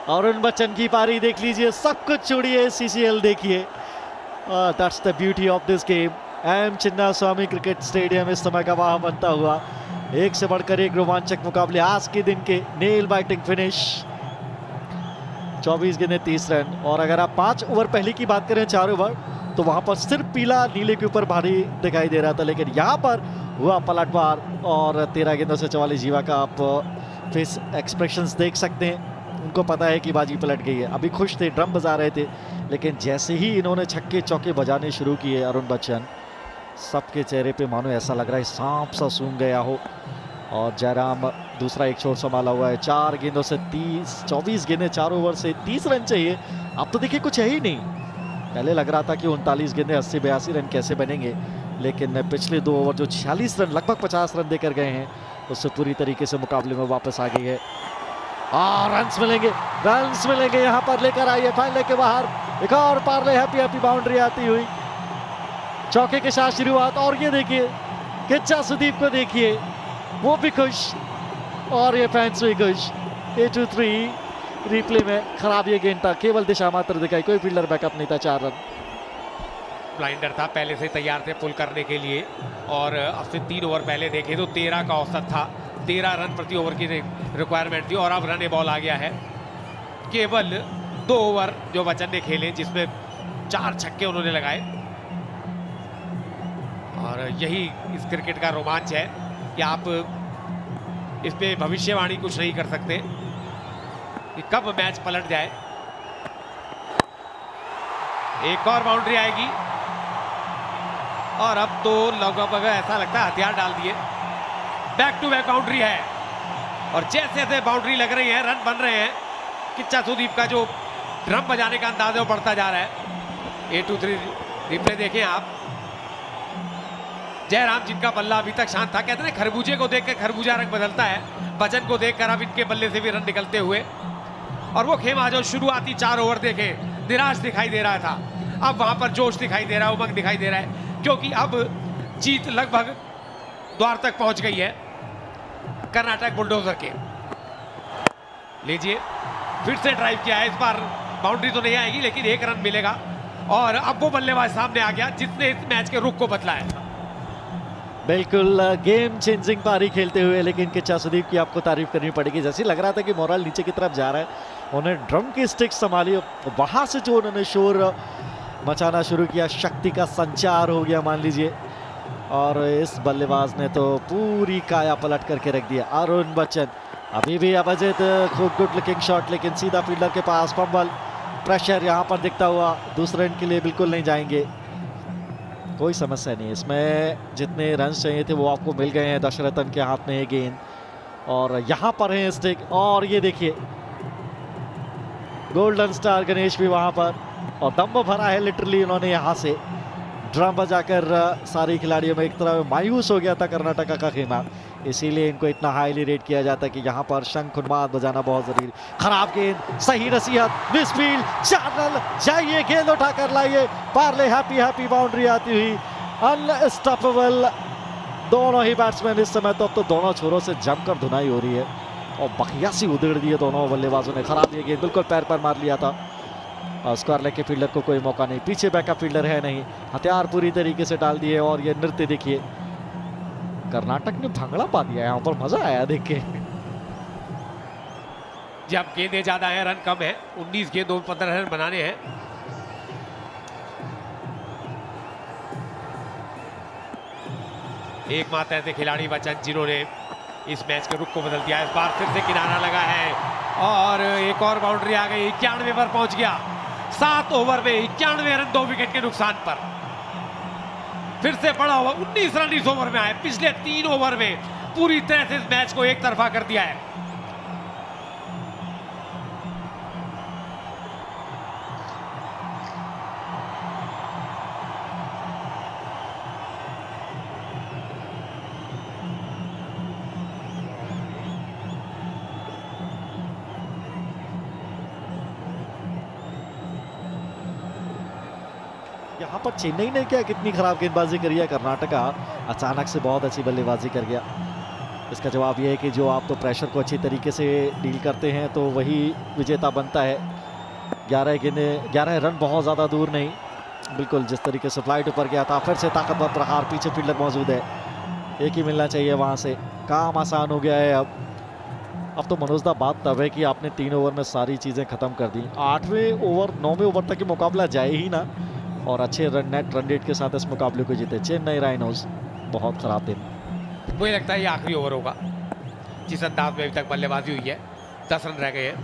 अरुण बच्चन की पारी देख लीजिए, सब कुछ छोड़िए, CCL देखिए। That's the beauty of this game. M Chinnaswamy cricket stadium इस समय गवाह बनता हुआ एक से बढ़कर एक रोमांचक मुकाबले आज के दिन के। नेल बाइटिंग फिनिश, 24 गेंदें 30 रन। और अगर आप 5 ओवर पहले की बात करें, 4 ओवर, तो वहां पर सिर्फ पीला नीले के ऊपर भारी दिखाई दे रहा था, लेकिन यहाँ पर हुआ पलटवार और 13 गेंदों से 44। जीवा का आप फेस एक्सप्रेशंस देख सकते हैं, उनको पता है कि बाजी पलट गई है। अभी खुश थे, ड्रम बजा रहे थे, लेकिन जैसे ही इन्होंने छक्के चौके बजाने शुरू किए अरुण बच्चन, सबके चेहरे पे मानो ऐसा लग रहा है सांप सा सूंघ गया हो। और जयराम दूसरा एक छोर संभाला हुआ है। 4 गेंदों से 24 गेंदें, 4 ओवर से 30 रन चाहिए। अब तो देखिए कुछ है ही नहीं। पहले लग रहा था कि 39 गेंदें 80-82 रन कैसे बनेंगे, लेकिन पिछले 2 ओवर जो 46 रन, लगभग 50 रन देकर गए हैं, उससे पूरी तरीके से मुकाबले में वापस आ गई है। रन्स मिलेंगे यहाँ पर। लेकर आइए फाइनल के बाहर एक और पार्ले, हैप्पी बाउंड्री आती हुई चौके के साथ शुरुआत। और ये देखिए किच्चा सुदीप को देखिए, वो भी खुश और ये फैंस भी खुश। 8-3 रिप्ले में खराब ये गेंद था, केवल दिशा मात्र दिखाई, कोई फील्डर बैकअप नहीं था। 4 रन। ब्लाइंडर था, पहले से तैयार थे पुल करने के लिए। और अब से 3 ओवर पहले देखे तो 13 का औसत था, 13 रन प्रति ओवर की रिक्वायरमेंट थी, और अब रन बॉल आ गया है। केवल 2 ओवर जो बच्चन ने खेले, जिसमें 4 छक्के उन्होंने लगाए। और यही इस क्रिकेट का रोमांच है कि आप इस पे भविष्यवाणी कुछ नहीं कर सकते कि कब मैच पलट जाए। एक और बाउंड्री आएगी और अब तो लगभग ऐसा लगता है हथियार डाल दिए। बैक टू बैक बाउंड्री है और जैसे जैसे बाउंड्री लग रही है, रन बन रहे हैं, किच्चा सुदीप का जो ड्रम बजाने का अंदाज है वो बढ़ता जा रहा है। 8-3 रिप्ले देखें आप। जयराम, जिनका बल्ला अभी तक शांत था, कहते हैं खरबूजे को देखकर खरबूजा रंग बदलता है, बच्चन को देखकर अब इनके बल्ले से भी रन निकलते हुए। और वो खेमा जो शुरुआती 4 ओवर देखे निराश दिखाई दे रहा था, अब वहां पर जोश दिखाई दे रहा है, उमंग दिखाई दे रहा है, क्योंकि अब जीत लगभग द्वार तक पहुंच गई है कर्नाटक बुलडोजर के। लीजिए, फिर से ड्राइव किया है, इस बार बाउंड्री तो नहीं आएगी, लेकिन 1 रन मिलेगा। और अब वो बल्लेबाज सामने आ गया जिसने इस मैच के रुख को बदला है। बिल्कुल गेम चेंजिंग पारी खेलते हुए, लेकिन किच्चा सुदीप की आपको तारीफ करनी पड़ेगी। जैसे लग रहा था कि मोरल नीचे की तरफ जा रहा है, उन्होंने ड्रम की स्टिक संभाली, वहां से जो उन्होंने शोर मचाना शुरू किया, शक्ति का संचार हो गया मान लीजिए। और इस बल्लेबाज ने तो पूरी काया पलट करके रख दिया। अरुण बच्चन अभी भी अभजित, खूब गुड लुकिंग शॉट, लेकिन सीधा फील्डर के पास फंबल। प्रेशर यहाँ पर दिखता हुआ, दूसरे रन के लिए बिल्कुल नहीं जाएंगे, कोई समस्या नहीं। इसमें जितने रन चाहिए थे वो आपको मिल गए हैं। दशरथन के हाथ में है गेंद और यहाँ पर है स्टिक। और ये देखिए गोल्डन स्टार गणेश भी वहाँ पर, और दम भरा है लिटरली उन्होंने यहाँ से ड्रम बजाकर। सारे खिलाड़ियों में एक तरह मायूस हो गया था कर्नाटक का खेमा, इसीलिए इनको इतना हाईली रेट किया जाता है कि यहाँ पर शंख उन्माद बजाना बहुत जरूरी। खराब गेंद, सही नसीहत, मिस फील्ड, 4 रन। जाइए गेंद उठाकर लाइए, पार्ले हैप्पी बाउंड्री आती हुई, अनस्टॉपेबल दोनों ही बैट्समैन इस समय। तो अब तो दोनों छोरों से जमकर धुनाई हो रही है और बखियासी उधेड़ दिए दोनों बल्लेबाजों ने। खराब ये गेंद बिल्कुल पैर पर मार लिया था, और स्क्वायर लेग के फील्डर को कोई मौका नहीं, पीछे बैकअप फील्डर है नहीं, हथियार पूरी तरीके से डाल दिए। और ये नृत्य देखिए, कर्नाटक ने भंगड़ा पा दिया, यहाँ पर मजा आया देख के। जब गेंदें ज्यादा है, रन कम है, 19 गेंदों में 15 रन बनाने हैं। एकमात्र ऐसे खिलाड़ी बच्चन जिन्होंने इस मैच के रुख को बदल दिया। इस बार फिर से किनारा लगा है और एक और बाउंड्री आ गई, 91 पर पहुंच गया। 7 ओवर में 91 रन, 2 विकेट के नुकसान पर फिर से बड़ा हुआ। 19 रन इस ओवर में आए, पिछले 3 ओवर में पूरी तरह से इस मैच को एक तरफा कर दिया है। यहाँ पर चेन्नई ने क्या कितनी खराब गेंदबाजी करी है, कर्नाटका अचानक से बहुत अच्छी बल्लेबाजी कर गया। इसका जवाब ये है कि जो आप तो प्रेशर को अच्छी तरीके से डील करते हैं तो वही विजेता बनता है। 11 रन बहुत ज़्यादा दूर नहीं, बिल्कुल जिस तरीके से फ्लाइट ऊपर गया था। फिर से ताकतवर प्रहार, पीछे फील्डर मौजूद है, एक ही मिलना चाहिए वहाँ से। काम आसान हो गया है अब तो मनोज दा बात तब है कि आपने 3 ओवर में सारी चीज़ें ख़त्म कर दी। 8वें ओवर 9वें ओवर तक ये मुकाबला जाए ही ना, और अच्छे रन रेट के साथ इस मुकाबले को जीते चेन्नई राइनोज। बहुत ख़राब दिन। मुझे लगता है ये आखिरी ओवर होगा जिस अंदाज में अभी तक बल्लेबाजी हुई है। 10 रन रह गए हैं।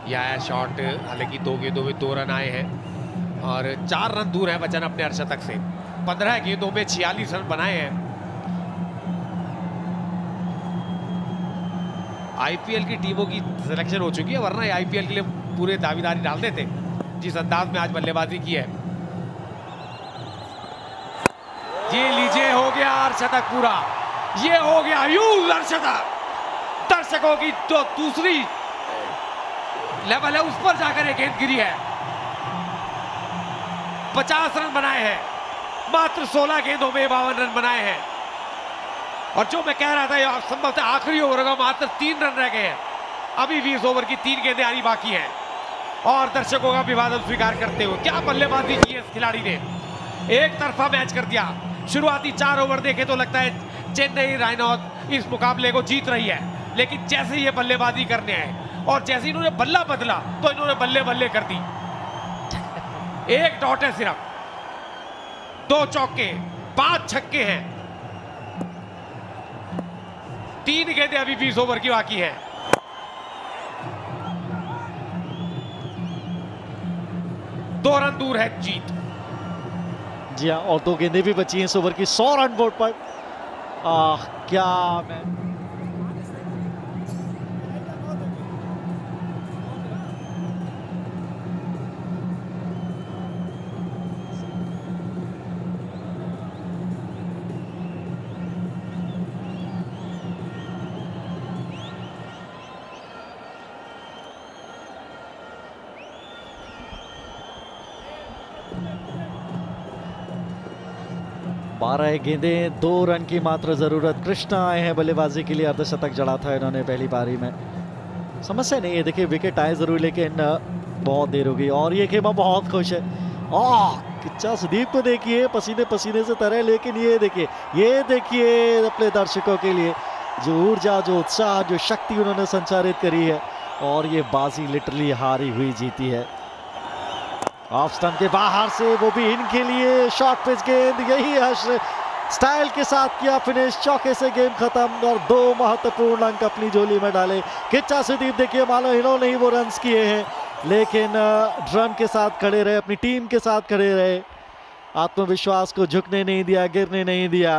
यह आया शॉट, हालांकि 2 गेंदों में 2 रन आए हैं और 4 रन दूर है बच्चन अपने अर्धशतक से। 15 गेंदों में 46 रन बनाए हैं। आईपीएल की टीमों की सिलेक्शन हो चुकी है, वरना आईपीएल के लिए पूरे दावेदारी डाल देते जिस अंदाज में आज बल्लेबाजी की है। ये लीजिए, हो गया अर्धशतक पूरा, ये हो गया ह्यूज अर्धशतक। दर्शकों की जो दूसरी लेवल है उस पर जाकर एक गेंद गिरी है। 50 रन बनाए हैं, मात्र 16 गेंदों में 52 रन बनाए हैं। और जो मैं कह रहा था संभवतः आखिरी ओवर होगा, मात्र 3 रन रह गए हैं। अभी 20 ओवर की 3 गेंदें आनी बाकी हैं और दर्शकों का अभिवादन स्वीकार करते हुए क्या बल्लेबाजी की है इस खिलाड़ी ने। एक तरफा मैच कर दिया। शुरुआती 4 ओवर देखे तो लगता है चेन्नई राइनोज इस मुकाबले को जीत रही है, लेकिन जैसे ये बल्लेबाजी करने आए और जैसे इन्होंने बल्ला बदला तो इन्होंने बल्ले बल्ले कर दी। एक डॉट है सिर्फ, 2 चौके, 5 छक्के हैं। 3 गेंदें अभी 20 ओवर की बाकी है। दो रन दूर है जीत। जी हाँ, और 2 गेंदें भी बची हैं इस ओवर की। 100 रन बोर्ड पर। क्या मैं बारह गेंदें, 2 रन की मात्र जरूरत। कृष्णा आए हैं बल्लेबाजी के लिए, अर्धशतक जड़ा था इन्होंने पहली पारी में। समस्या नहीं है, देखिए विकेट आए जरूर लेकिन बहुत देर हो गई। और ये खेमा बहुत खुश है। किच्चा सुदीप को देखिए पसीने पसीने से तरह, लेकिन ये देखिए अपने दर्शकों के लिए जो ऊर्जा, जो उत्साह, जो शक्ति उन्होंने संचारित करी है। और ये बाजी लिटरली हारी हुई जीती है। ऑफ स्टंप के बाहर से, वो भी इनके लिए शॉर्ट पिच गेंद। यही हर्ष स्टाइल के साथ किया फिनिश, चौके से गेम खत्म और 2 महत्वपूर्ण अंक अपनी झोली में डाले। किच्चा सुदीप देखिए, मानो इन्होंने ही वो रन्स किए हैं, लेकिन ड्रम के साथ खड़े रहे, अपनी टीम के साथ खड़े रहे, आत्मविश्वास को झुकने नहीं दिया, गिरने नहीं दिया।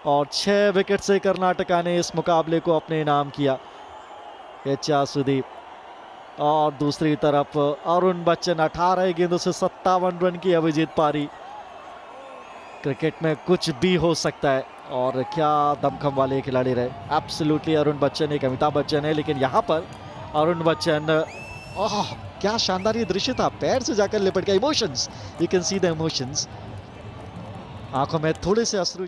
और 6 विकेट से कर्नाटका ने इस मुकाबले को अपने नाम किया। किच्चा सुदीप और दूसरी तरफ अरुण बच्चन 18 गेंदों से 57 रन की अभिजीत पारी। क्रिकेट में कुछ भी हो सकता है और क्या दमखम वाले खिलाड़ी रहे। एब्सोल्युटली अरुण बच्चन एक अमिताभ बच्चन है, लेकिन यहाँ पर अरुण बच्चन, क्या शानदार ये दृश्य था, पैर से जाकर लिपट गया। Emotions, you can see the emotions. आंखों में थोड़े से अश्रु